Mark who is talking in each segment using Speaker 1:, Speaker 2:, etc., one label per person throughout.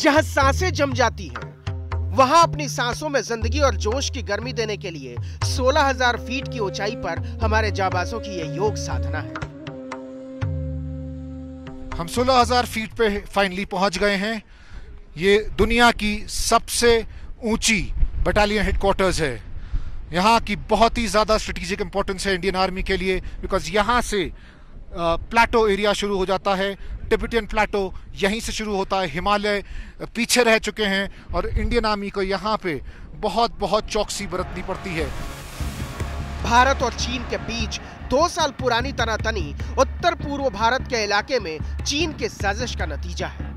Speaker 1: जहां सांसें जम जाती हैं, वहां अपनी सांसों में जिंदगी और जोश की गर्मी देने के लिए 16,000 फीट की ऊंचाई पर हमारे जाबाजों की यह योग साधना है।
Speaker 2: हम 16,000 फीट पे फाइनली पहुंच गए हैं। ये दुनिया की सबसे ऊंची बटालियन हेडक्वार्टर्स है। यहाँ की बहुत ही ज़्यादा स्ट्रेटेजिक इंपॉर्टेंस है इंडियन आर्मी के लिए, बिकॉज यहाँ से प्लेटो एरिया शुरू हो जाता है। टिबेटियन प्लेटो यहीं से शुरू होता है। हिमालय पीछे रह चुके हैं और इंडियन आर्मी को यहाँ पे बहुत बहुत चौकसी बरतनी पड़ती है।
Speaker 1: भारत और चीन के बीच 2 साल पुरानी तनातनी उत्तर पूर्व भारत के इलाके में चीन के साजिश का नतीजा है।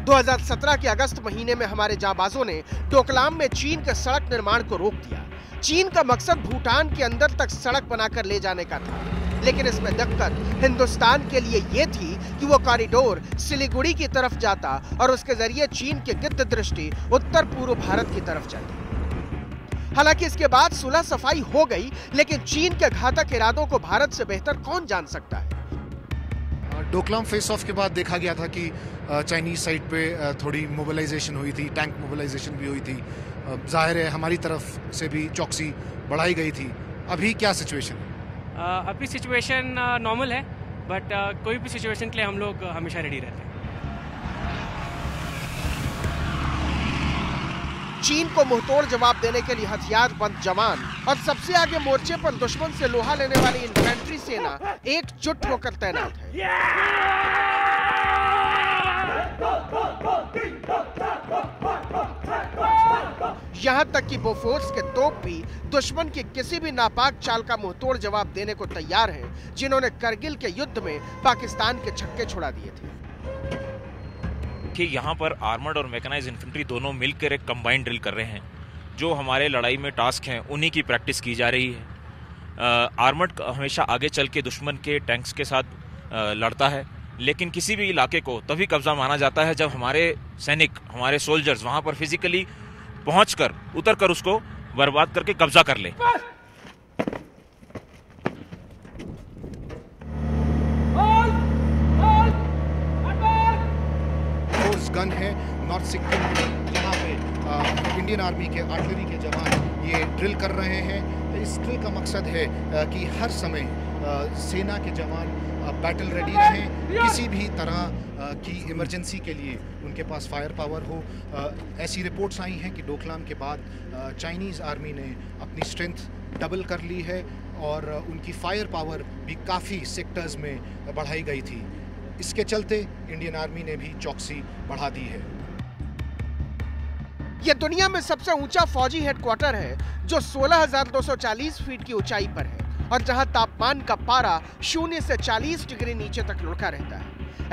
Speaker 1: 2017 के अगस्त महीने में हमारे जाबाजों ने डोकलाम में चीन के सड़क निर्माण को रोक दिया। चीन का मकसद भूटान के अंदर तक सड़क बनाकर ले जाने का था, लेकिन इसमें दिक्कत हिंदुस्तान के लिए यह थी कि वो कॉरिडोर सिलीगुड़ी की तरफ जाता और उसके जरिए चीन की गिद्ध दृष्टि उत्तर पूर्व भारत की तरफ जाती। हालांकि इसके बाद सुलह सफाई हो गई, लेकिन चीन के घातक इरादों को भारत से बेहतर कौन जान सकता है।
Speaker 2: डोकलाम फेस ऑफ के बाद देखा गया था कि चाइनीज साइड पे थोड़ी मोबिलाइजेशन हुई थी, टैंक मोबिलाइजेशन भी हुई थी। जाहिर है हमारी तरफ से भी चौकसी बढ़ाई गई थी। अभी क्या सिचुएशन है?
Speaker 3: अभी सिचुएशन नॉर्मल है, बट कोई भी सिचुएशन के लिए हम लोग हमेशा रेडी रहते हैं।
Speaker 1: चीन को मुंहतोड़ जवाब देने के लिए हथियारबंद जवान और सबसे आगे मोर्चे पर दुश्मन से लोहा लेने वाली इन्फेंट्री सेना एकजुट होकर तैनात है। यहां तक कि बोफोर्स के तोप भी दुश्मन की किसी भी नापाक चाल का मुंहतोड़ जवाब देने को तैयार हैं, जिन्होंने करगिल के युद्ध में पाकिस्तान के छक्के छुड़ा दिए थे।
Speaker 4: कि यहाँ पर आर्मर्ड और मैकेनाइज्ड इन्फेंट्री दोनों मिलकर एक कंबाइंड ड्रिल कर रहे हैं। जो हमारे लड़ाई में टास्क हैं उन्हीं की प्रैक्टिस की जा रही है। आर्मर्ड हमेशा आगे चल के दुश्मन के टैंक्स के साथ लड़ता है, लेकिन किसी भी इलाके को तभी कब्जा माना जाता है जब हमारे सैनिक, हमारे सोल्जर्स वहाँ पर फिजिकली पहुँचकर उतरकर उसको बर्बाद करके कब्जा कर ले।
Speaker 2: गन है नॉर्थ सिक्किम में, जहाँ पे इंडियन आर्मी के आर्टिलरी के जवान ये ड्रिल कर रहे हैं। इस ड्रिल का मकसद है कि हर समय सेना के जवान बैटल रेडी रहें, किसी भी तरह की इमरजेंसी के लिए उनके पास फायर पावर हो। ऐसी रिपोर्ट्स आई हैं कि डोकलाम के बाद चाइनीज़ आर्मी ने अपनी स्ट्रेंथ डबल कर ली है और उनकी फायर पावर भी काफ़ी सेक्टर्स में बढ़ाई गई थी। इसके चलते इंडियन आर्मी ने भी चौकसी बढ़ा दी है।
Speaker 1: यह दुनिया में सबसे ऊंचा फौजी हेडक्वार्टर है, जो 16,240 फीट की ऊंचाई पर है और जहां तापमान का पारा 0 से 40 डिग्री नीचे तक लुढ़का रहता है।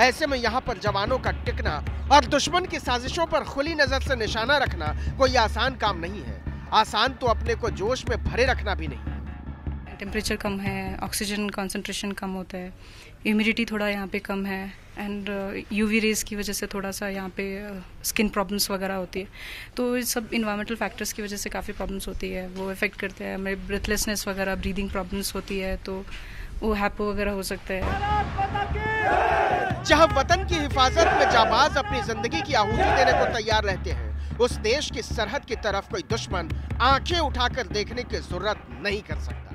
Speaker 1: ऐसे में यहां पर जवानों का टिकना और दुश्मन की साजिशों पर खुली नजर से निशाना रखना कोई आसान काम नहीं है। आसान तो अपने को जोश में भरे रखना भी नहीं।
Speaker 5: टेम्परेचर कम है, ऑक्सीजन कंसंट्रेशन कम होता है, ह्यूमिडिटी थोड़ा यहाँ पे कम है एंड यूवी रेज की वजह से थोड़ा सा यहाँ पे स्किन प्रॉब्लम्स वगैरह होती है। तो ये सब इन्वायरमेंटल फैक्टर्स की वजह से काफ़ी प्रॉब्लम्स होती है, वो इफेक्ट करते हैं। हमें ब्रेथलेसनेस वगैरह, ब्रीदिंग प्रॉब्लम्स होती है, तो वो हैपो वगैरह हो सकता है।
Speaker 1: जहाँ वतन की हिफाजत में जाबाज अपनी जिंदगी की आहुति देने को तैयार रहते हैं, उस देश की सरहद की तरफ कोई दुश्मन आंखें उठाकर देखने की जरूरत नहीं कर सकता।